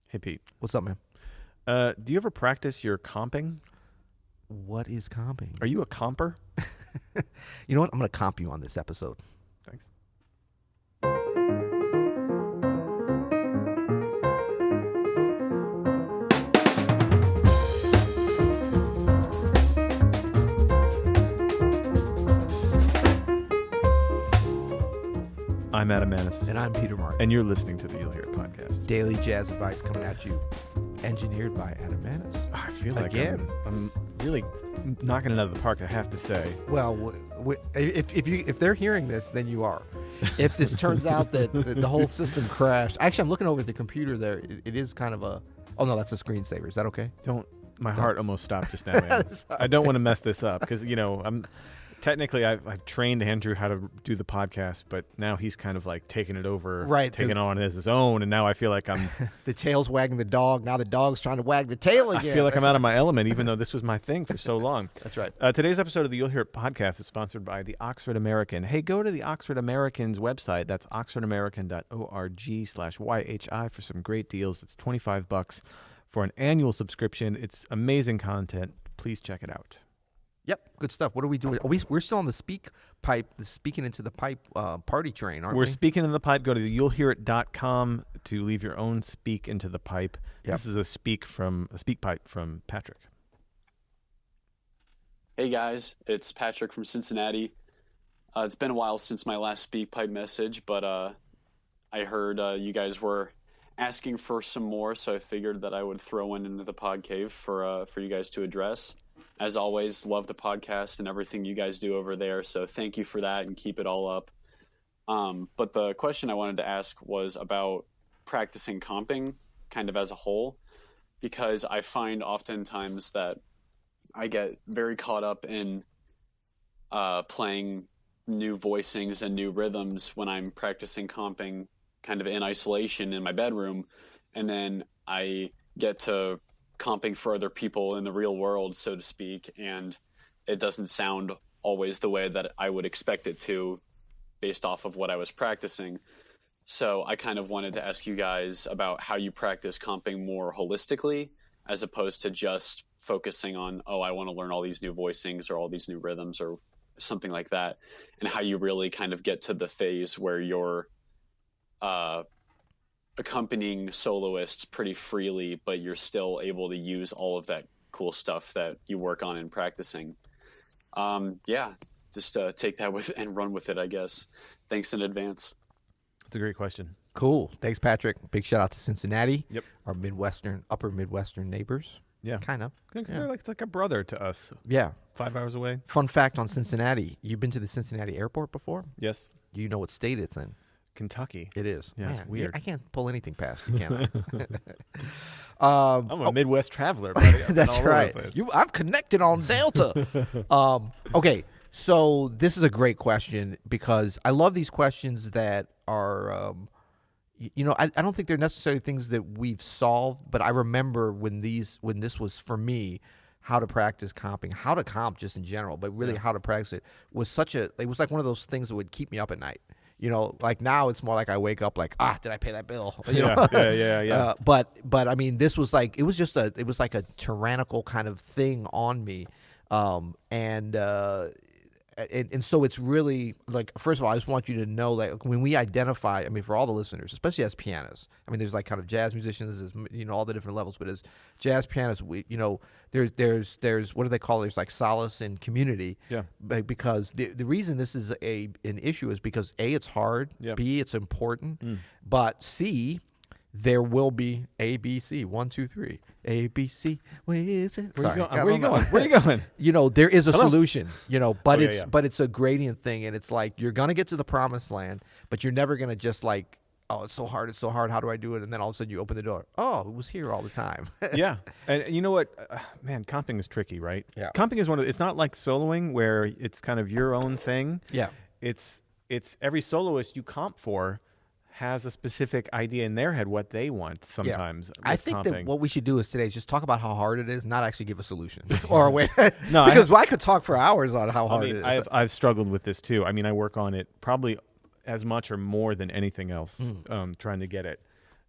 Hey, Pete. What's up, man? Do you ever practice your comping? What is comping? Are you a comper? You know what? I'm going to comp you on this episode. Thanks. I'm Adam Maness. And I'm Peter Martin. And you're listening to the You'll Hear It podcast. Daily jazz advice coming at you. Engineered by Adam Maness. I feel like Again. I'm really knocking it out of the park, I have to say. Well, if they're hearing this, then you are. If this turns out that the whole system crashed. Actually, I'm looking over at the computer there. It is kind of a... Oh, no, that's a screensaver. Is that okay? My heart almost stopped just now, man. I don't want to mess this up because, I've trained Andrew how to do the podcast, but now he's kind of like taking it over, right, taking on as his own, and now I feel like I'm... the tail's wagging the dog. Now the dog's trying to wag the tail again. I feel like I'm out of my element, even though this was my thing for so long. That's right. Today's episode of the You'll Hear It podcast is sponsored by the Oxford American. Hey, go to the Oxford American's website. That's oxfordamerican.org/YHI for some great deals. It's $25 for an annual subscription. It's amazing content. Please check it out. Yep, good stuff. What are we doing? We're still on the speaking into the pipe party train, aren't we? We're speaking in the pipe. Go to you'llhearit.com to leave your own speak into the pipe. Yep. This is a speak pipe from Patrick. Hey guys, it's Patrick from Cincinnati. It's been a while since my last speak pipe message, but I heard you guys were asking for some more, so I figured that I would throw one into the pod cave for you guys to address. As always, love the podcast and everything you guys do over there, so thank you for that and keep it all up. But the question I wanted to ask was about practicing comping kind of as a whole, because I find oftentimes that I get very caught up in playing new voicings and new rhythms when I'm practicing comping kind of in isolation in my bedroom, and then I get to comping for other people in the real world, so to speak, and it doesn't sound always the way that I would expect it to based off of what I was practicing. So I kind of wanted to ask you guys about how you practice comping more holistically as opposed to just focusing on, I want to learn all these new voicings or all these new rhythms or something like that, and how you really kind of get to the phase where you're accompanying soloists pretty freely, but you're still able to use all of that cool stuff that you work on in practicing. Just take that with and run with it, I guess. Thanks in advance. That's a great question. Cool. Thanks, Patrick. Big shout out to Cincinnati. Yep. Our upper Midwestern neighbors. Yeah. Kind of. It's like a brother to us. Yeah. 5 hours away. Fun fact on Cincinnati. You've been to the Cincinnati airport before? Yes. You know what state it's in? Kentucky. It is. Yeah, it's weird. I can't pull anything past you, can I? I'm a Midwest traveler, buddy. That's right. I've connected on Delta. Okay, so this is a great question because I love these questions that are, I don't think they're necessarily things that we've solved, but I remember when this was for me, how to practice comping, how to comp just in general, but really how to practice it was it was like one of those things that would keep me up at night. Like now it's more like I wake up like, did I pay that bill? Yeah. But I mean, this was like, it was like a tyrannical kind of thing on me. And so it's really like, first of all, I just want you to know that when we identify, for all the listeners, especially as pianists, there's like kind of jazz musicians, there's, all the different levels, but as jazz pianists, there's what do they call it? There's like solace and community. Yeah. Because the reason this is an issue is because A, it's hard, B, it's important, but C, there will be A, B, C. 1, 2, 3. A, B, C. Where is it? Where are you going? There is a solution, but it's it's a gradient thing, and it's like you're going to get to the promised land, but you're never going to just like, it's so hard, how do I do it? And then all of a sudden you open the door. Oh, it was here all the time. Yeah. And you know what? Man, comping is tricky, right? Yeah. Comping is it's not like soloing where it's kind of your own thing. Yeah. It's every soloist you comp for has a specific idea in their head what they want sometimes. I think comping. that what we should do is today is just talk about how hard it is, not actually give a solution or a way. No, because I could talk for hours on how hard it is. I've struggled with this too. I work on it probably as much or more than anything else, trying to get it.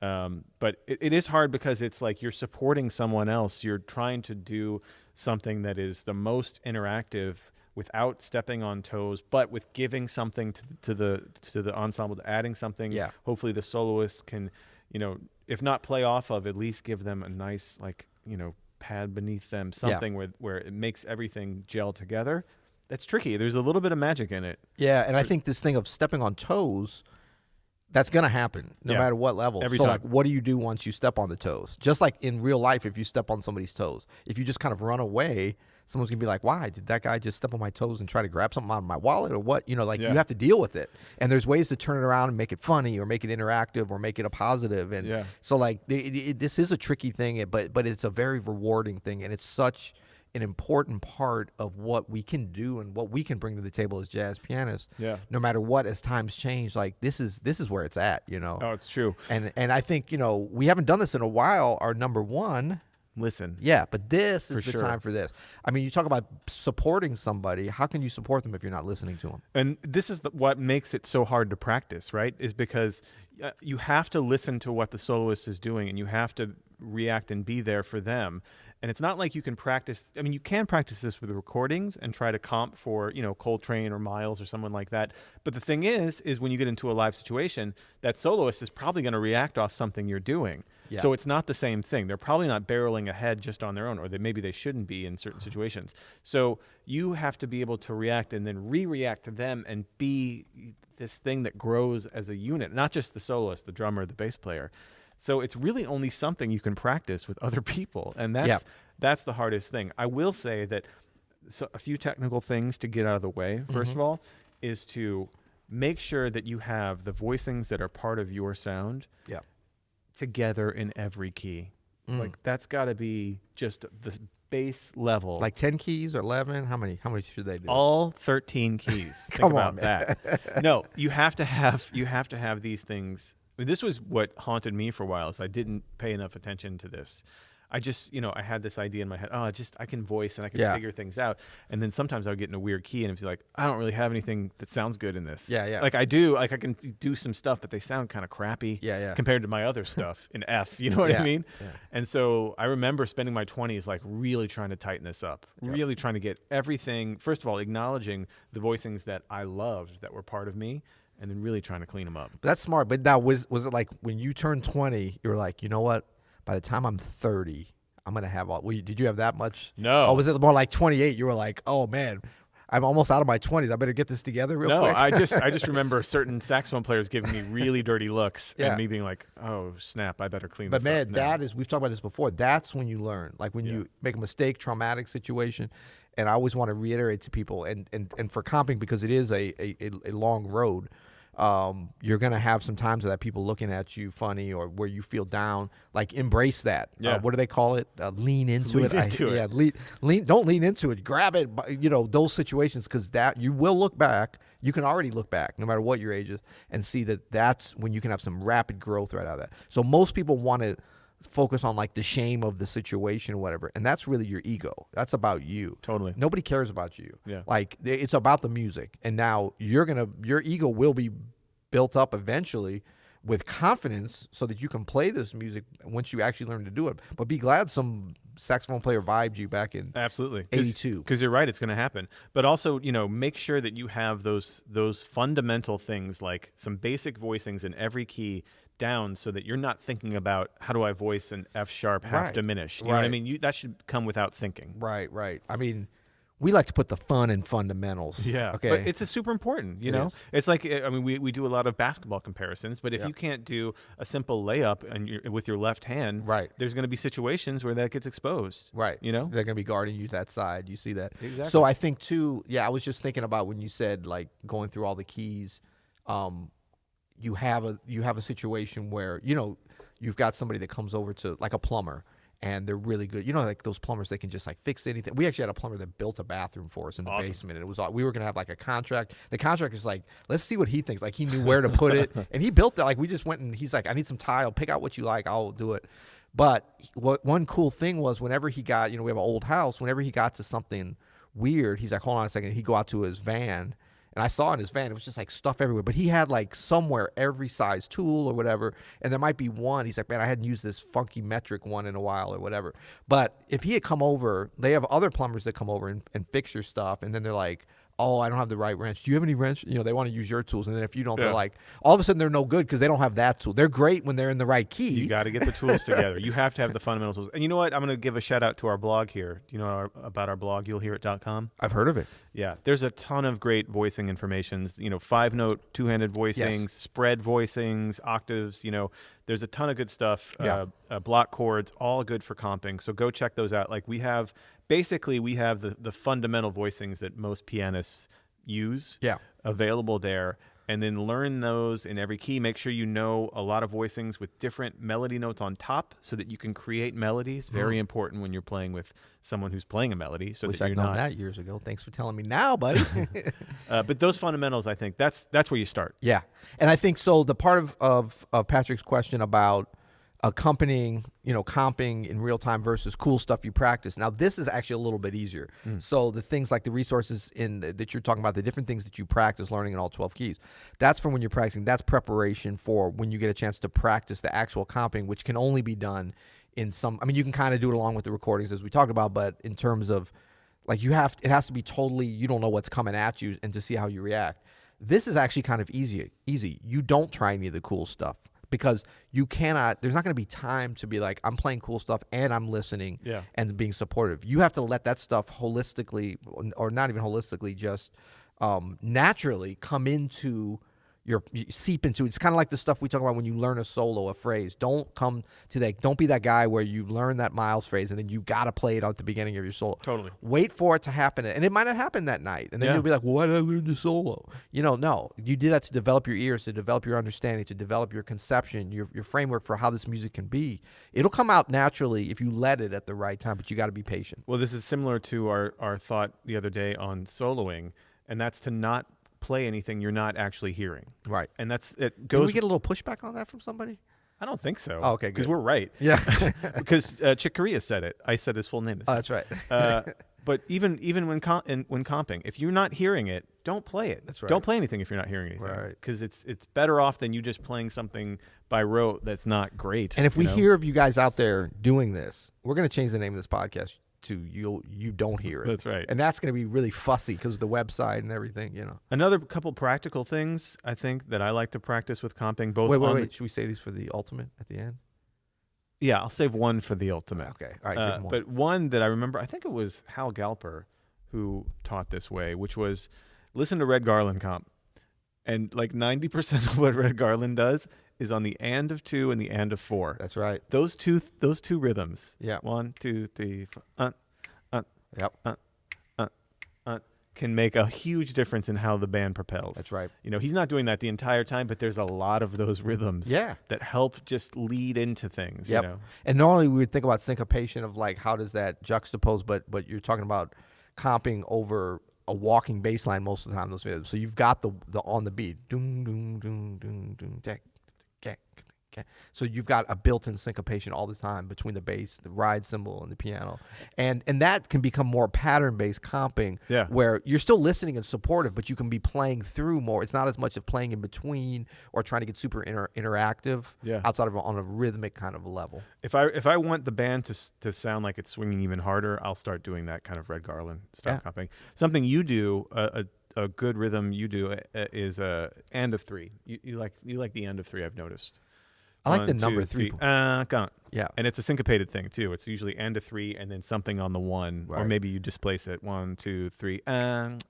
But it is hard because it's like you're supporting someone else. You're trying to do something that is the most interactive without stepping on toes, but with giving something to the ensemble, adding something. Yeah. Hopefully the soloists can, if not play off of, at least give them a nice, pad beneath them, something where it makes everything gel together. That's tricky. There's a little bit of magic in it. Yeah, and I think this thing of stepping on toes, that's going to happen no matter what level. Every so, time. like, what do you do once you step on the toes? Just like in real life, if you step on somebody's toes, if you just kind of run away, someone's going to be like, why? Did that guy just step on my toes and try to grab something out of my wallet or what? You have to deal with it. And there's ways to turn it around and make it funny or make it interactive or make it a positive. And so, like, this is a tricky thing, but it's a very rewarding thing. And it's such an important part of what we can do and what we can bring to the table as jazz pianists. Yeah. No matter what, as times change, like this is where it's at, Oh, it's true. And I think, we haven't done this in a while. Our number one. Listen. Yeah, but this is the sure. time for this. I mean, you talk about supporting somebody. How can you support them if you're not listening to them? And this is what makes it so hard to practice, right? Is because you have to listen to what the soloist is doing and you have to react and be there for them. And it's not like you can practice. I mean, you can practice this with recordings and try to comp for, Coltrane or Miles or someone like that. But the thing is when you get into a live situation, that soloist is probably going to react off something you're doing. Yeah. So it's not the same thing. They're probably not barreling ahead just on their own, or maybe they shouldn't be in certain situations. So you have to be able to react and then re-react to them and be this thing that grows as a unit, not just the soloist, the drummer, the bass player. So it's really only something you can practice with other people, and that's the hardest thing. I will say that a few technical things to get out of the way, first of all, is to make sure that you have the voicings that are part of your sound together in every key. Like that's got to be just the base level. Like 10 keys or 11? How many should they do? All 13 keys. Come Think on, about that. No, you have to have these things. I mean, this was what haunted me for a while, is I didn't pay enough attention to this. I just, I had this idea in my head, I can voice and I can figure things out. And then sometimes I would get in a weird key and it'd be like, I don't really have anything that sounds good in this. Yeah. Like I do, like I can do some stuff, but they sound kind of crappy compared to my other stuff in F, you know what I mean? Yeah. And so I remember spending my 20s like really trying to tighten this up, really trying to get everything, first of all, acknowledging the voicings that I loved that were part of me, and then really trying to clean them up. But that's smart. But now, was it like when you turned 20, you were like, you know what? By the time I'm 30, I'm going to have all. Did you have that much? No. Or was it more like 28? You were like, oh, man, I'm almost out of my 20s. I better get this together real quick. No, I just remember certain saxophone players giving me really dirty looks and me being like, oh, snap, I better clean this up. But, man, we've talked about this before. That's when you learn. Like when you make a mistake, traumatic situation. And I always want to reiterate to people, and for comping, because it is a long road, you're going to have some times that people looking at you funny or where you feel down. Like, embrace that. What do they call it? Lean into it. Yeah, lean. Don't lean into it. Grab it. Those situations, because that you will look back. You can already look back, no matter what your age is, and see that's when you can have some rapid growth right out of that. So most people want to focus on like the shame of the situation or whatever, and that's really your ego. That's about you. Totally. Nobody cares about you. Yeah. Like, it's about the music, and now your ego will be built up eventually with confidence so that you can play this music once you actually learn to do it. But be glad some saxophone player vibed you back in absolutely 82. Because you're right, it's going to happen. But also, make sure that you have those fundamental things, like some basic voicings in every key down, so that you're not thinking about how do I voice an F sharp half diminished. You know what I mean? That should come without thinking. Right. I mean, we like to put the fun in fundamentals. Yeah. Okay. But it's a super important, It's like, I mean, we do a lot of basketball comparisons, but if you can't do a simple layup with your left hand, there's going to be situations where that gets exposed. Right. They're going to be guarding you that side. You see that. Exactly. So I think too, I was just thinking about when you said like going through all the keys, you have a situation where, you've got somebody that comes over to, like a plumber, and they're really good. Like those plumbers, they can just like fix anything. We actually had a plumber that built a bathroom for us in the basement, and we were going to have like a contract. The contractor's like, let's see what he thinks. Like, he knew where to put it, and he built that. Like, we just went, and he's like, I need some tile. Pick out what you like. I'll do it. But one cool thing was, whenever he got, we have an old house, whenever he got to something weird, he's like, hold on a second. He'd go out to his van, And I saw in his van, it was just like stuff everywhere. But he had like somewhere every size tool or whatever. And there might be one. He's like, man, I hadn't used this funky metric one in a while or whatever. But if he had come over, they have other plumbers that come over and fix your stuff. And then they're like, oh, I don't have the right wrench. Do you have any wrench? You know, they want to use your tools. And then if you don't, they're like, all of a sudden they're no good because they don't have that tool. They're great when they're in the right key. You got to get the tools together. You have to have the fundamental tools. And you know what? I'm going to give a shout out to our blog here. Do you know about our blog, you'llhearit.com? I've heard of it. Yeah. There's a ton of great voicing informations, 5-note, two-handed voicings, spread voicings, octaves, there's a ton of good stuff. Block chords, all good for comping. So go check those out. Like we have the fundamental voicings that most pianists use available there, and then learn those in every key. Make sure you know a lot of voicings with different melody notes on top so that you can create melodies. Very important when you're playing with someone who's playing a melody. So Wish that I'd you're known not that years ago. Thanks for telling me now, buddy. but those fundamentals, I think that's where you start. Yeah. And I think so the part of Patrick's question about accompanying, comping in real time versus cool stuff you practice. Now, this is actually a little bit easier. So the things like the resources that you're talking about, the different things that you practice learning in all 12 keys, that's from when you're practicing. That's preparation for when you get a chance to practice the actual comping, which can only be done in you can kind of do it along with the recordings as we talked about, but in terms of like it has to be totally, you don't know what's coming at you and to see how you react. This is actually kind of easy. You don't try any of the cool stuff. Because there's not going to be time to be like, I'm playing cool stuff and I'm listening and being supportive. You have to let that stuff holistically, or not even holistically, just naturally come into seep into. It's kind of like the stuff we talk about when you learn a solo, a phrase. Don't be that guy where you learn that Miles phrase and then you got to play it at the beginning of your solo. Totally. Wait for it to happen. And it might not happen that night. And then you'll be like, well, why did I learn the solo? No. You did that to develop your ears, to develop your understanding, to develop your conception, your framework for how this music can be. It'll come out naturally if you let it at the right time, but you got to be patient. Well, this is similar to our thought the other day on soloing, and that's to not play anything you're not actually hearing. Right. And Did we get a little pushback on that from somebody? I don't think so. Oh, okay, because good. we're right. Yeah. Because Chick Corea said it. I said his full name. Oh, that's right. But even when comping, if you're not hearing it, don't play it. That's right. Don't play anything if you're not hearing anything. Right. Because it's better off than you just playing something by rote that's not great. And if we hear of you guys out there doing this, we're going to change the name of this podcast to you don't hear it. That's right. And that's going to be really fussy because of the website and everything, Another couple practical things I think that I like to practice with comping. Both. Wait. Should we say these for the ultimate at the end? Yeah, I'll save one for the ultimate. Okay. All right. Give But one that I remember, I think it was Hal Galper who taught this way, which was listen to Red Garland comp. And like 90% of what Red Garland does is on the and of 2 and the and of 4. That's right. Those two rhythms. Yeah. 1, 2, 3, 4. Yep. Can make a huge difference in how the band propels. That's right. He's not doing that the entire time, but there's a lot of those rhythms that help just lead into things. Yep. And normally we would think about syncopation of like how does that juxtapose, but you're talking about comping over a walking bass line most of the time. Those rhythms. So you've got the on the beat. Doom, doom, doom, doom, doom, dang, dang, dang. So you've got a built-in syncopation all the time between the bass, the ride cymbal, and the piano, and that can become more pattern-based comping, where you're still listening and supportive, but you can be playing through more. It's not as much of playing in between or trying to get super interactive outside of on a rhythmic kind of level. If I want the band to sound like it's swinging even harder, I'll start doing that kind of Red Garland style comping. Something you do a good rhythm you do is a end of 3. You like the end of 3. I've noticed. I like the number 3. Yeah, and it's a syncopated thing too. It's usually end of 3 and then something on the 1, or maybe you displace it 1, 2, 3, kind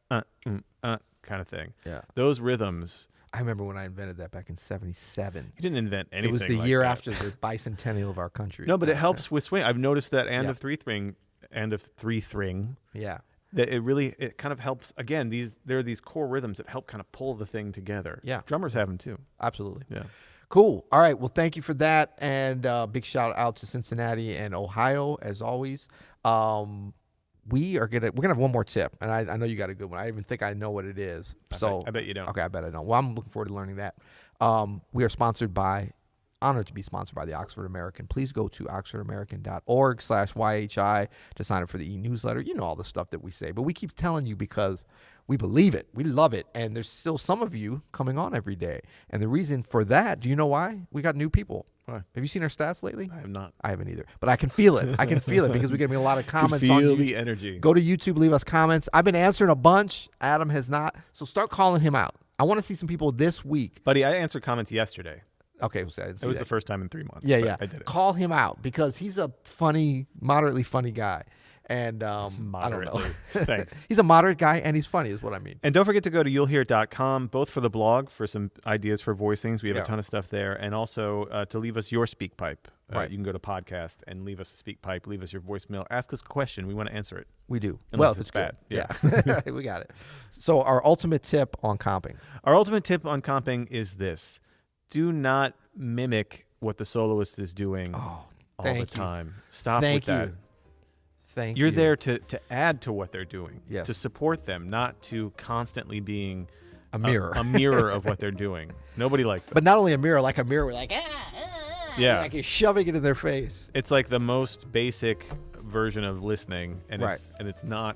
of thing. Yeah, those rhythms. I remember when I invented that back in '77. You didn't invent anything. It was the like year that. after the bicentennial of our country. No, but it helps with swing. I've noticed that end of 3 string. Yeah. That it kind of helps. Again, there are these core rhythms that help kind of pull the thing together. Yeah, drummers have them too. Absolutely. Yeah. Cool. All right. Well, thank you for that, and big shout out to Cincinnati and Ohio as always. We're gonna have one more tip, and I know you got a good one. I even think I know what it is. I bet you don't. Okay, I bet I don't. Well, I'm looking forward to learning that. We are sponsored by honored to be sponsored by the Oxford American. Please go to oxfordamerican.org/YHI to sign up for the e-newsletter. You know all the stuff that we say, but we keep telling you because we believe it. We love it. And there's still some of you coming on every day. And the reason for that, do you know why? We got new people. Why? Have you seen our stats lately? I have not. I haven't either. But I can feel it. I can feel it because we're getting a lot of comments Feel on YouTube. the energy. Go to YouTube, leave us comments. I've been answering a bunch. Adam has not. So start calling him out. I want to see some people this week. Buddy, I answered comments yesterday. Okay, we'll say It was the first time in 3 months. Yeah, but yeah. I did it. Call him out because he's a funny, moderately funny guy. And I don't know. Moderately. Thanks. He's a moderate guy and he's funny is what I mean. And don't forget to go to you'llhear.com, both for the blog, for some ideas for voicings. We have Yeah. a ton of stuff there. And also to leave us your speak pipe. Right. You can go to podcast and leave us a speak pipe, leave us your voicemail, ask us a question. We want to answer it. We do. Unless well, if it's good. bad. Yeah. Yeah. We got it. So our ultimate tip on comping. Our ultimate tip on comping is this. Do not mimic what the soloist is doing all the thank you. time. Stop Thank with that. you. Thank you. You're there to add to what they're doing, Yes. to support them, not to constantly being A mirror. a mirror of what they're doing. Nobody likes that. But not only a mirror, like a mirror, we're like, Yeah. like you're shoving it in their face. It's like the most basic version of listening, and Right. it's not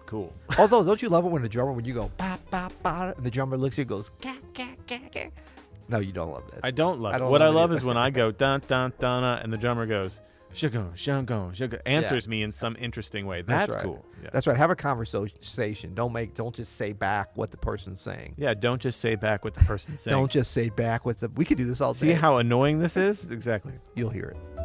cool. Although, don't you love it when the drummer, when you go, ba, ba, ba, and the drummer looks at you and goes, ka, ka, ka, ka. No, you don't love that. I don't love I it. don't What I love it love either. is when I go dun dun dun, and the drummer goes shugo shugo shugo, answers me in some interesting way. That's right. cool. Yeah. That's right. Have a conversation. Don't just say back what the person's saying. Yeah, don't just say back what the person's saying. Don't just say back what the. We could do this all day. See how annoying this is? Exactly. You'll hear it.